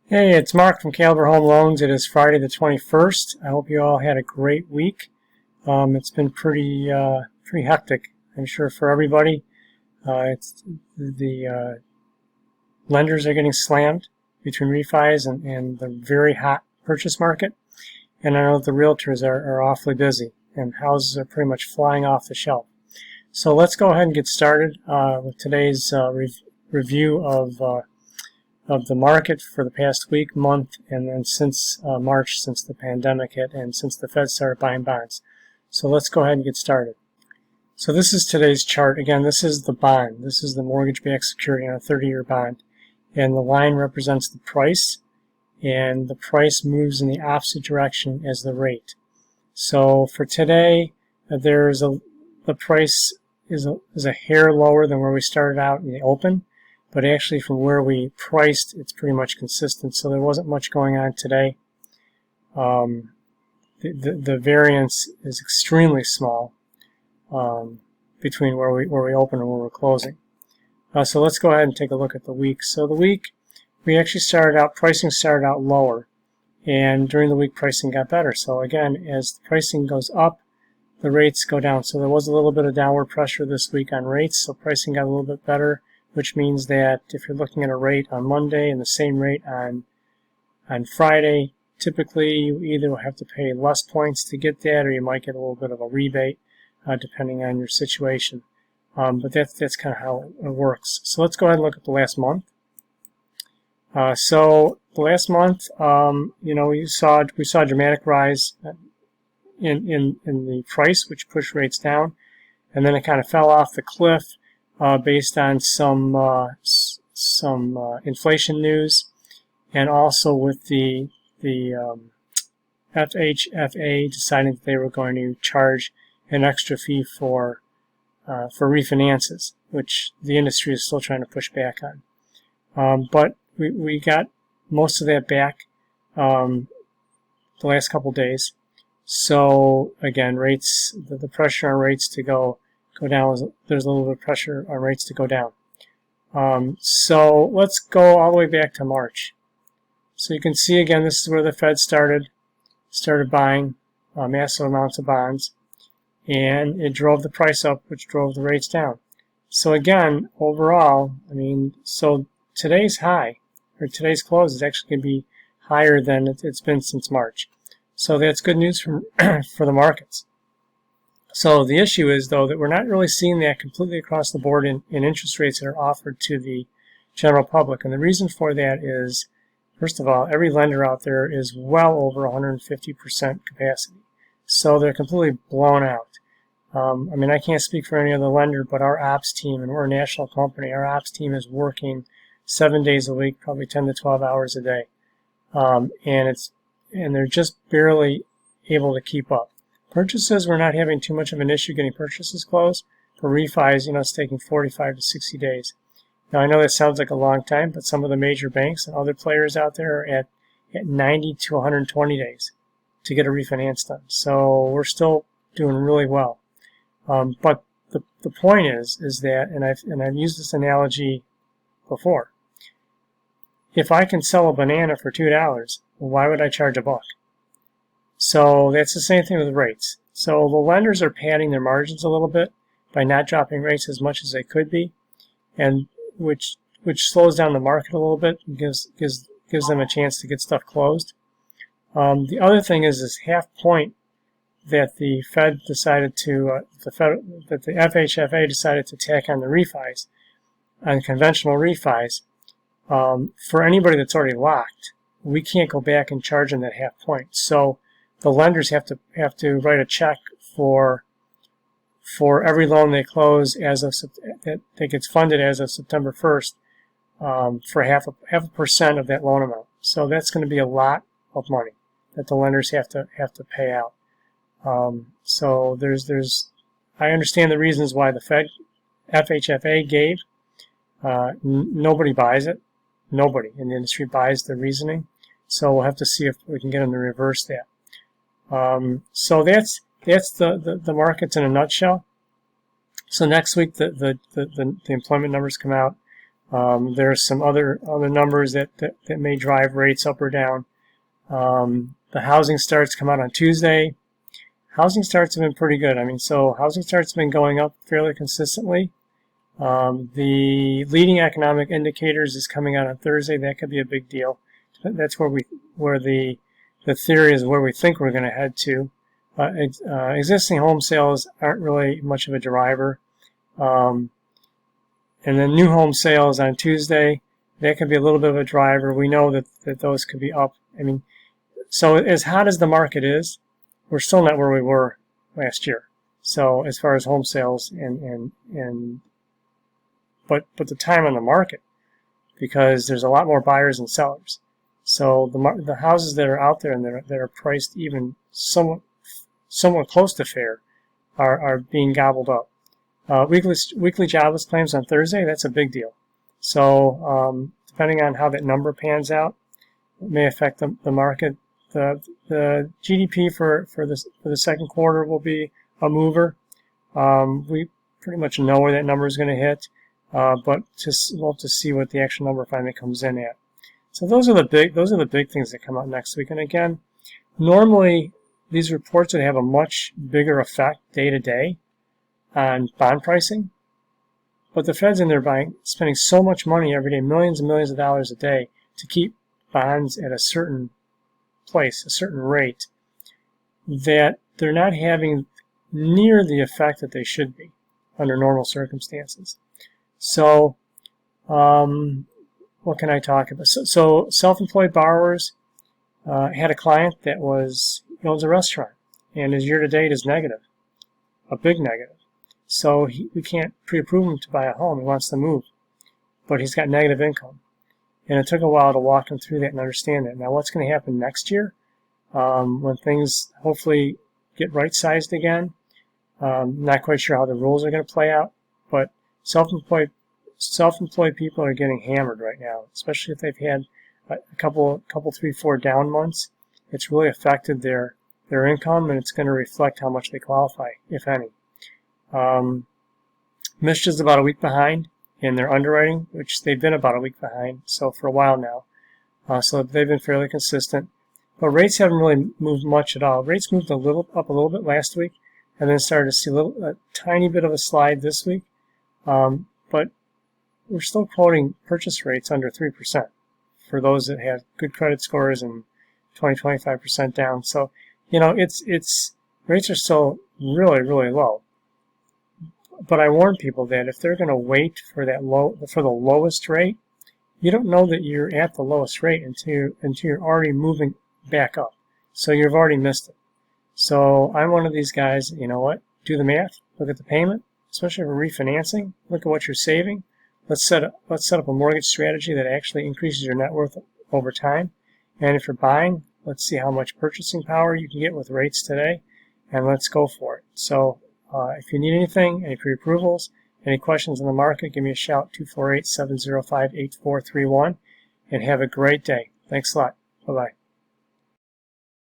Hey, it's Mark from Caliber Home Loans. It is Friday the 21st. I hope you all had a great week. It's been pretty hectic, I'm sure, for everybody. It's the lenders are getting slammed between refis and the very hot purchase market. And I know that the realtors are awfully busy, and houses are pretty much flying off the shelf. So let's go ahead and get started with today's review of the market for the past week, month, and then since March, since the pandemic hit and since the Fed started buying bonds. So let's go ahead and get started. So this is today's chart. Again, this is the bond. This is the mortgage-backed security on a 30-year bond. And the line represents the price, and the price moves in the opposite direction as the rate. So for today, the price is a hair lower than where we started out in the open. But actually from where we priced, it's pretty much consistent. So there wasn't much going on today. The variance is extremely small between where we open and where we're closing. So let's go ahead and take a look at the week. So the week, we actually pricing started out lower. And during the week, pricing got better. So again, as the pricing goes up, the rates go down. So there was a little bit of downward pressure this week on rates. So pricing got a little bit better, which means that if you're looking at a rate on Monday and the same rate on Friday, typically you either have to pay less points to get that, or you might get a little bit of a rebate, depending on your situation. But that's kind of how it works. So let's go ahead and look at the last month. So the last month, we saw a dramatic rise in the price, which pushed rates down, and then it kind of fell off the cliff. Based on some inflation news, and also with the FHFA deciding that they were going to charge an extra fee for refinances, which the industry is still trying to push back on. But we got most of that back the last couple days. So again, the pressure on rates to go down, there's a little bit of pressure on rates to go down. So let's go all the way back to March. So you can see again, this is where the Fed started buying massive amounts of bonds, and it drove the price up, which drove the rates down. So again, overall, so today's high, or today's close, is actually going to be higher than it's been since March. So that's good news for the markets. So the issue is, though, that we're not really seeing that completely across the board in interest rates that are offered to the general public. And the reason for that is, first of all, every lender out there is well over 150% capacity. So they're completely blown out. I can't speak for any other lender, but our ops team, and we're a national company, our ops team is working 7 days a week, probably 10 to 12 hours a day. And they're just barely able to keep up. Purchases, we're not having too much of an issue getting purchases closed. For refis, it's taking 45 to 60 days. Now, I know that sounds like a long time, but some of the major banks and other players out there are at 90 to 120 days to get a refinance done. So we're still doing really well. But the point is that, and I've used this analogy before, if I can sell a banana for $2, why would I charge $1? So that's the same thing with rates. So the lenders are padding their margins a little bit by not dropping rates as much as they could be, and which slows down the market a little bit and gives them a chance to get stuff closed. The other thing is this half point that the Fed decided that the FHFA decided to tack on the refis, on conventional refis. For anybody that's already locked, we can't go back and charge them that half point. So the lenders have to write a check for every loan they close that gets funded as of September 1st for half a percent of that loan amount. So that's going to be a lot of money that the lenders have to pay out. So I understand the reasons why the FHFA gave. Nobody buys it. Nobody in the industry buys the reasoning. So we'll have to see if we can get them to reverse that. So that's the markets in a nutshell. So next week the employment numbers come out. There are some other numbers that may drive rates up or down. The housing starts come out on Tuesday. Housing starts have been pretty good. I mean, so housing starts have been going up fairly consistently. The leading economic indicators is coming out on Thursday. That could be a big deal. That's where the theory is where we think we're going to head to. Existing home sales aren't really much of a driver. And then new home sales on Tuesday, that could be a little bit of a driver. We know that those could be up. I mean, so as hot as the market is, we're still not where we were last year. So as far as home sales but the time on the market, because there's a lot more buyers and sellers. So the houses that are out there and that are priced even somewhat close to fair are being gobbled up. Weekly jobless claims on Thursday, that's a big deal. So depending on how that number pans out, it may affect the market. The GDP for the second quarter will be a mover. We pretty much know where that number is going to hit, but we'll have to see what the actual number finally comes in at. So those are the big things that come out next week. And again, normally these reports would have a much bigger effect day to day on bond pricing, but the Fed's in there spending so much money every day, millions and millions of dollars a day, to keep bonds at a certain place, a certain rate, that they're not having near the effect that they should be under normal circumstances. So, what can I talk about? So self-employed borrowers, had a client that owns a restaurant, and his year-to-date is negative, a big negative. So we can't pre-approve him to buy a home. He wants to move, but he's got negative income. And it took a while to walk him through that and understand that. Now, what's going to happen next year when things hopefully get right-sized again? Not quite sure how the rules are going to play out, but self-employed people are getting hammered right now, especially if they've had a couple, 3, 4 down months. It's really affected their income, and it's going to reflect how much they qualify, if any. MSHA is about a week behind in their underwriting, which they've been about a week behind, so for a while now. So they've been fairly consistent. But rates haven't really moved much at all. Rates moved up a little bit last week, and then started to see a tiny bit of a slide this week. But we're still quoting purchase rates under 3% for those that have good credit scores and 20-25% down. So, rates are still really, really low. But I warn people that if they're going to wait for the lowest rate, you don't know that you're at the lowest rate until you're already moving back up. So you've already missed it. So I'm one of these guys. You know what? Do the math. Look at the payment, especially for refinancing. Look at what you're saving. Let's set up a mortgage strategy that actually increases your net worth over time. And if you're buying, let's see how much purchasing power you can get with rates today, and let's go for it. So if you need anything, any pre-approvals, any questions on the market, give me a shout, 248-705-8431, and have a great day. Thanks a lot. Bye-bye.